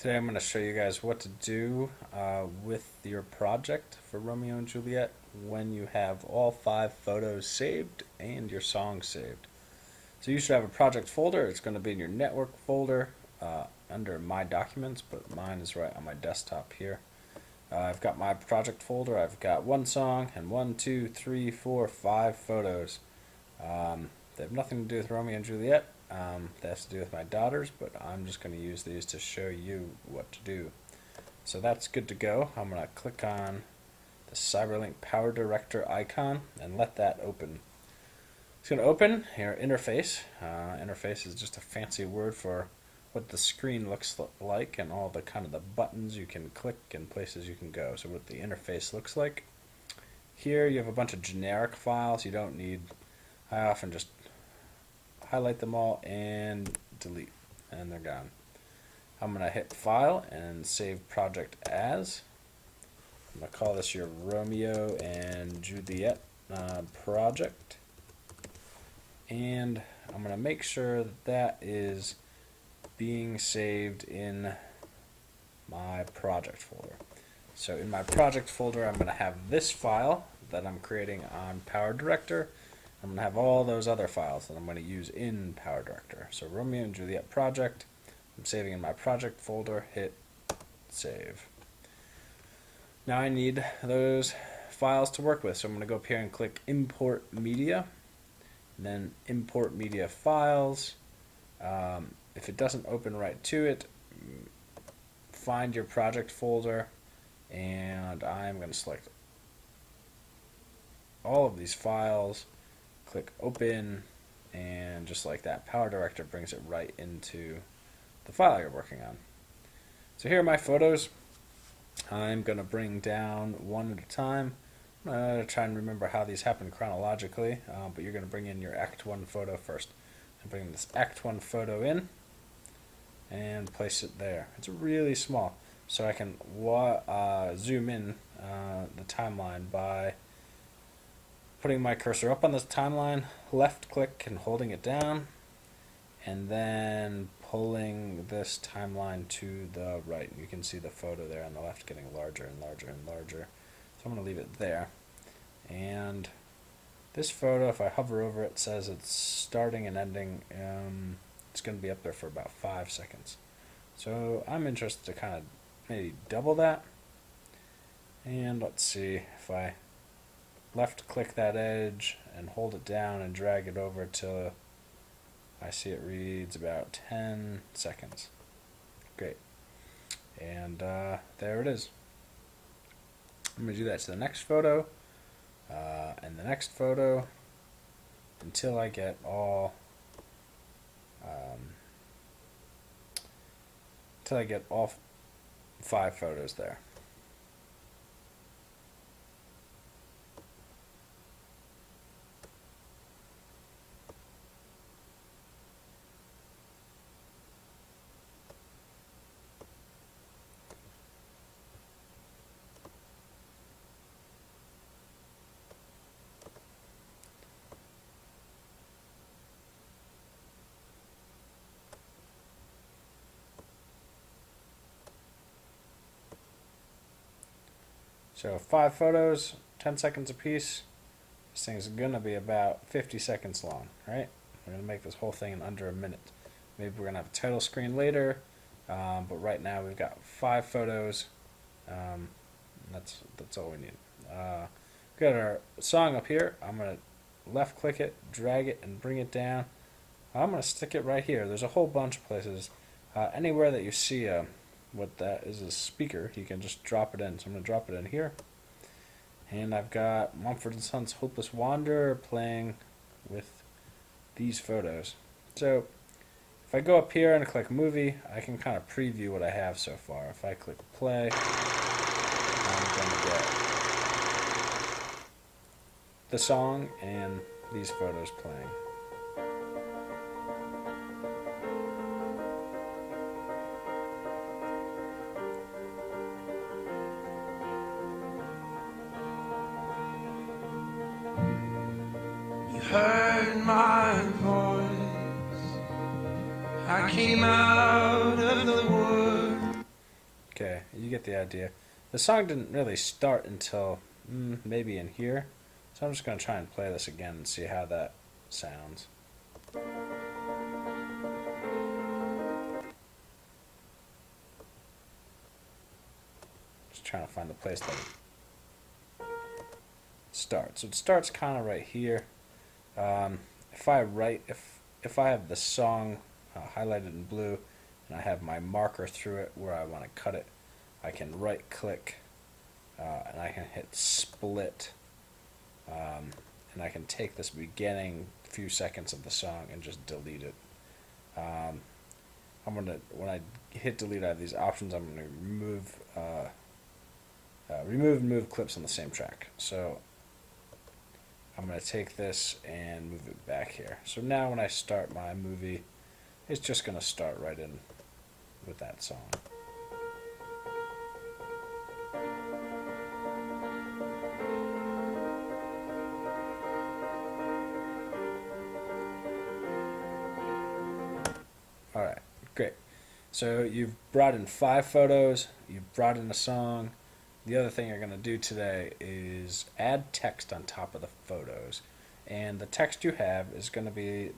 Today I'm going to show you guys what to do with your project for Romeo and Juliet when you have all 5 photos saved and your song saved. So you should have a project folder. It's going to be in your network folder under My Documents, but mine is right on my desktop here. I've got my project folder. I've got one song and 1, 2, 3, 4, 5 photos. They have nothing to do with Romeo and Juliet. That has to do with my daughters, but I'm just going to use these to show you what to do. So that's good to go. I'm going to click on the CyberLink Power Director icon and let that open. It's going to open your interface. Interface is just a fancy word for what the screen looks like and all the kind of the buttons you can click and places you can go. So what the interface looks like. Here you have a bunch of generic files you don't need. I often just highlight them all and delete, and they're gone. I'm going to hit File and Save Project As. I'm going to call this your Romeo and Juliet project. And I'm going to make sure that that is being saved in my project folder. So in my project folder, I'm going to have this file that I'm creating on Power Director. I'm going to have all those other files that I'm going to use in Power Director. So Romeo and Juliet project, I'm saving in my project folder, hit save. Now I need those files to work with, so I'm going to go up here and click Import Media, and then Import Media Files. If it doesn't open right to it, find your project folder, and I'm going to select all of these files. Click Open, and just like that, Power Director brings it right into the file you're working on. So here are my photos. I'm going to bring down one at a time. I'm going to try and remember how these happen chronologically, but you're going to bring in your Act 1 photo first. And bring this Act 1 photo in and place it there. It's really small, so I can zoom in the timeline by putting my cursor up on this timeline, left click and holding it down, and then pulling this timeline to the right. You can see the photo there on the left getting larger and larger and larger. So I'm going to leave it there. And this photo, if I hover over it, says it's starting and ending. It's going to be up there for about 5 seconds. So I'm interested to kind of maybe double that. And let's see if I left click that edge and hold it down and drag it over till I see it reads about 10 seconds. Great. And there it is. I'm going to do that to the next photo and the next photo until I get all 5 photos there. So 5 photos, 10 seconds apiece. This thing's going to be about 50 seconds long, right? We're going to make this whole thing in under a minute. Maybe we're going to have a title screen later, but right now we've got 5 photos. That's all we need. We've got our song up here. I'm going to left click it, drag it, and bring it down. I'm going to stick it right here. There's a whole bunch of places. Anywhere that you see what that is a speaker, you can just drop it in. So I'm going to drop it in here. And I've got Mumford & Sons' Hopeless Wanderer playing with these photos. So if I go up here and click Movie, I can kind of preview what I have so far. If I click Play, I'm going to get the song and these photos playing. Heard my voice. I came out of the wood. get the idea. The song didn't really start until maybe in here. So I'm just going to try and play this again and see how that sounds. Just trying to find the place that it starts. So it starts kind of right here. If I have the song highlighted in blue and I have my marker through it where I want to cut it, I can right click and I can hit split, and I can take this beginning few seconds of the song and just delete it. When I hit delete, I have these options. I'm gonna remove and move clips on the same track. So I'm gonna take this and move it back here. So now when I start my movie, it's just gonna start right in with that song. Alright, great. So you've brought in 5 photos, you've brought in a song. The other thing you're going to do today is add text on top of the photos. And the text you have is going to be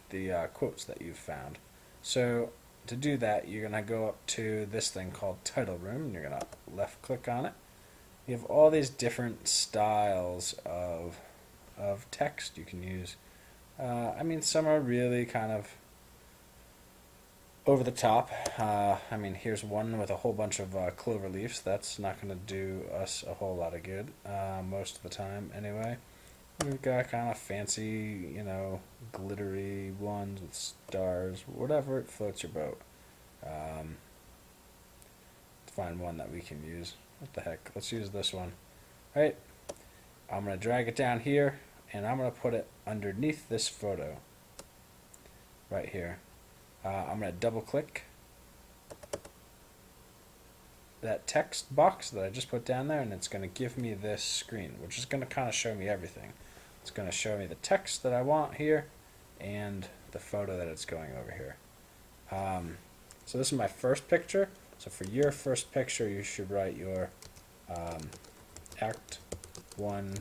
the quotes that you've found. So to do that, you're going to go up to this thing called Title Room, and you're going to left click on it. You have all these different styles of text you can use. Some are really kind of over the top. Here's one with a whole bunch of clover leaves. That's not going to do us a whole lot of good, most of the time anyway. We've got kind of fancy, glittery ones with stars, whatever it floats your boat. Find one that we can use. What the heck? Let's use this one. Alright, I'm going to drag it down here, and I'm going to put it underneath this photo. Right here. I'm going to double click that text box that I just put down there, and it's going to give me this screen, which is going to kind of show me everything. It's going to show me the text that I want here and the photo that it's going over here. So this is my first picture. So for your first picture, you should write your Act 1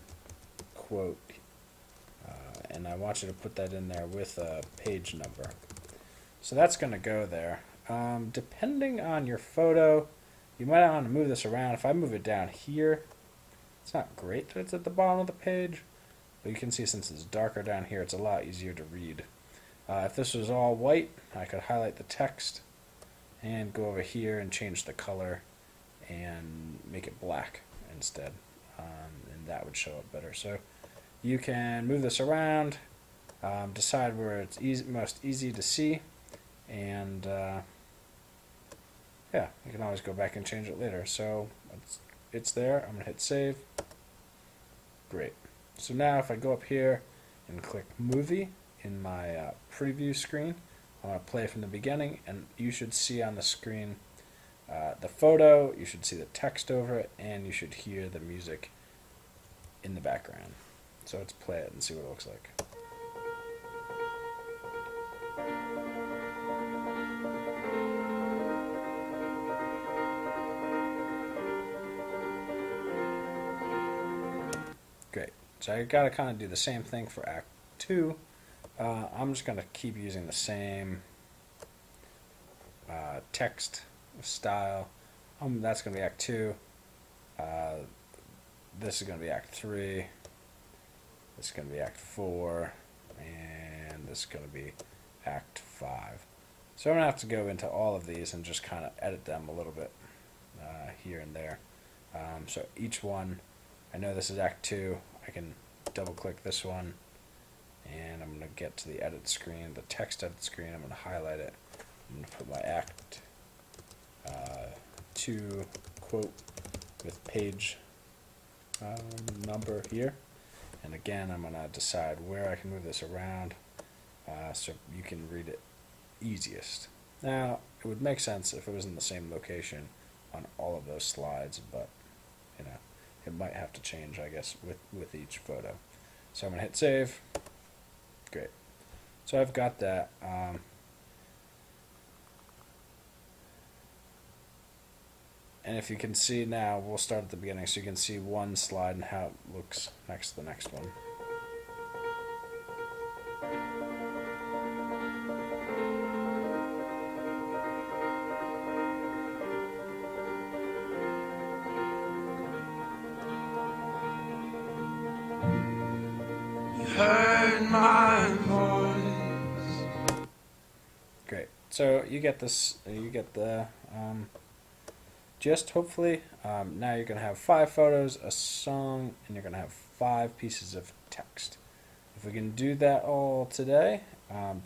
quote, and I want you to put that in there with a page number. So that's going to go there. Depending on your photo, you might want to move this around. If I move it down here, it's not great that it's at the bottom of the page, but you can see since it's darker down here, it's a lot easier to read. If this was all white, I could highlight the text and go over here and change the color and make it black instead, and that would show up better. So you can move this around, decide where it's most easy to see, and yeah, you can always go back and change it later. So it's there. I'm going to hit save. Great. So now if I go up here and click movie in my preview screen, I'm going to play from the beginning, and you should see on the screen the photo, you should see the text over it, and you should hear the music in the background. So let's play it and see what it looks like. Great. So I got to kind of do the same thing for Act 2. I'm just going to keep using the same text style. That's going to be Act 2. This is going to be Act 3. This is going to be Act 4. And this is going to be Act 5. So I'm going to have to go into all of these and just kind of edit them a little bit here and there. So each one, I know this is Act 2. I can double click this one, and I'm going to get to the edit screen, the text edit screen. I'm going to highlight it. I'm going to put my Act 2 quote with page number here. And again, I'm going to decide where I can move this around so you can read it easiest. Now, it would make sense if it was in the same location on all of those slides, but it might have to change, I guess, with each photo. So I'm going to hit save. Great. So I've got that. And if you can see now, we'll start at the beginning so you can see one slide and how it looks next to the next one. You heard my voice. Great. So you get this. You get the gist. Hopefully, now you're gonna have 5 photos, a song, and you're gonna have 5 pieces of text. If we can do that all today,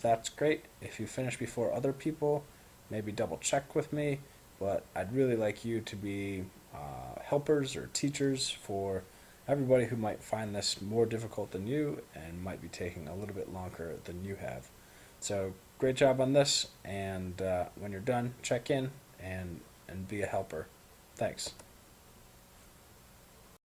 that's great. If you finish before other people, maybe double check with me. But I'd really like you to be helpers or teachers for everybody who might find this more difficult than you and might be taking a little bit longer than you have. So great job on this, and when you're done, check in and be a helper. Thanks.